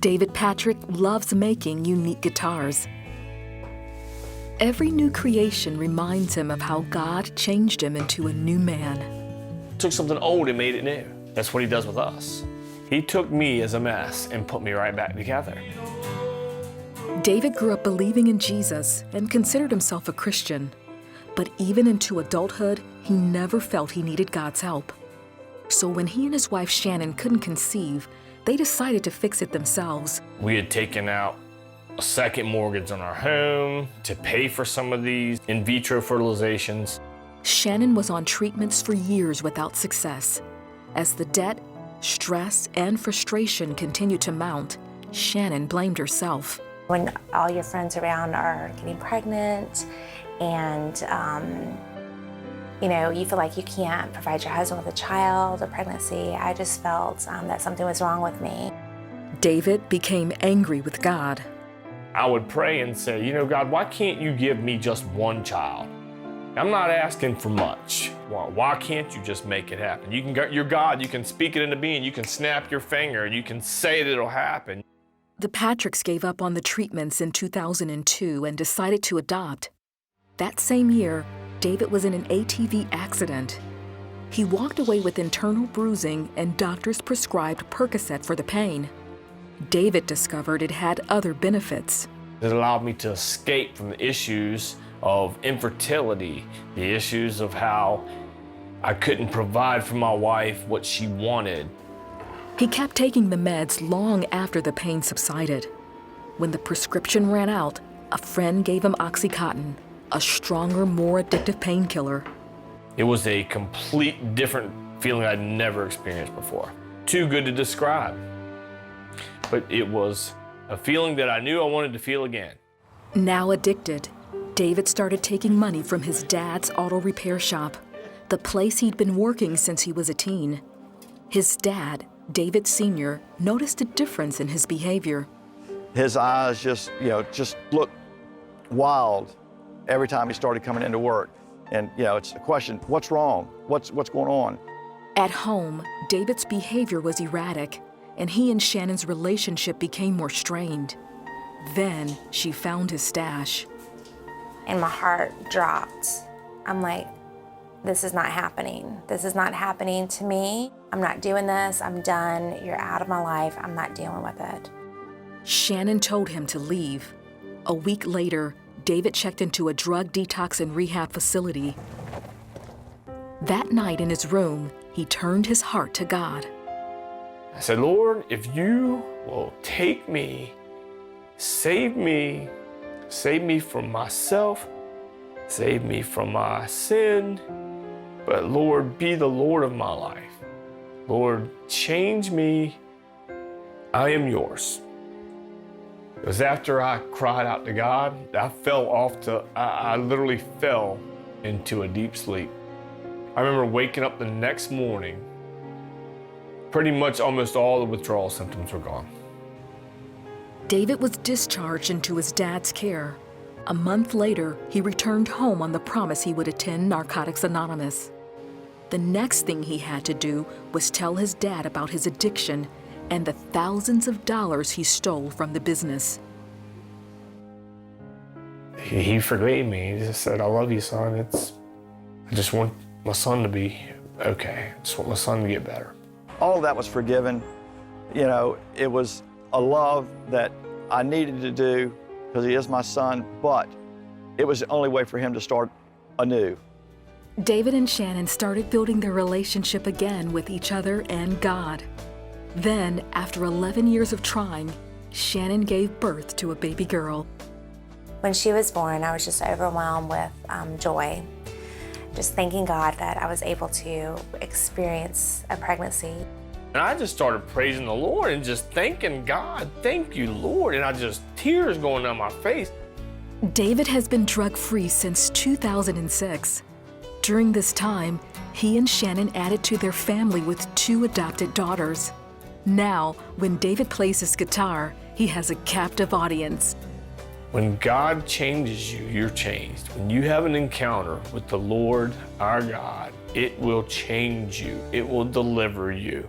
David Patrick loves making unique guitars. Every new creation reminds him of how God changed him into a new man. Took something old and made it new. That's what he does with us. He took me as a mess and put me right back together. David grew up believing in Jesus and considered himself a Christian. But even into adulthood, he never felt he needed God's help. So when he and his wife Shannon couldn't conceive, they decided to fix it themselves. We had taken out a second mortgage on our home to pay for some of these in vitro fertilizations. Shannon was on treatments for years without success. As the debt, stress, and frustration continued to mount, Shannon blamed herself. When all your friends around are getting pregnant and you feel like you can't provide your husband with a child or pregnancy, I just felt that something was wrong with me. David became angry with God. I would pray and say, God, why can't you give me just one child? I'm not asking for much. Why can't you just make it happen? You're God, you can speak it into being, you can snap your finger, you can say that it'll happen. The Patricks gave up on the treatments in 2002 and decided to adopt. That same year, David was in an ATV accident. He walked away with internal bruising and doctors prescribed Percocet for the pain. David discovered it had other benefits. It allowed me to escape from the issues of infertility, the issues of how I couldn't provide for my wife what she wanted. He kept taking the meds long after the pain subsided. When the prescription ran out, a friend gave him Oxycontin, a stronger, more addictive painkiller. It was a complete different feeling I'd never experienced before. Too good to describe. But it was a feeling that I knew I wanted to feel again. Now addicted, David started taking money from his dad's auto repair shop, the place he'd been working since he was a teen. His dad, David Sr., noticed a difference in his behavior. His eyes just looked wild every time he started coming into work. And, it's a question, what's wrong? What's going on? At home, David's behavior was erratic, and he and Shannon's relationship became more strained. Then she found his stash. And my heart dropped. I'm like, this is not happening. This is not happening to me. I'm not doing this. I'm done. You're out of my life. I'm not dealing with it. Shannon told him to leave. A week later, David checked into a drug detox and rehab facility. That night in his room, he turned his heart to God. I said, Lord, if you will take me, save me from myself, save me from my sin, but Lord, be the Lord of my life. Lord, change me. I am yours. It was after I cried out to God, I literally fell into a deep sleep. I remember waking up the next morning, pretty much almost all the withdrawal symptoms were gone. David was discharged into his dad's care. A month later, he returned home on the promise he would attend Narcotics Anonymous. The next thing he had to do was tell his dad about his addiction and the thousands of dollars he stole from the business. He forgave me. He just said, I love you, son. I just want my son to be okay. I just want my son to get better. All of that was forgiven. It was a love that I needed to do because he is my son, but it was the only way for him to start anew. David and Shannon started building their relationship again with each other and God. Then, after 11 years of trying, Shannon gave birth to a baby girl. When she was born, I was just overwhelmed with joy. Just thanking God that I was able to experience a pregnancy. And I just started praising the Lord and just thanking God. Thank you, Lord. And tears going down my face. David has been drug-free since 2006. During this time, he and Shannon added to their family with 2 adopted daughters. Now, when David plays his guitar, he has a captive audience. When God changes you, you're changed. When you have an encounter with the Lord, our God, it will change you. It will deliver you.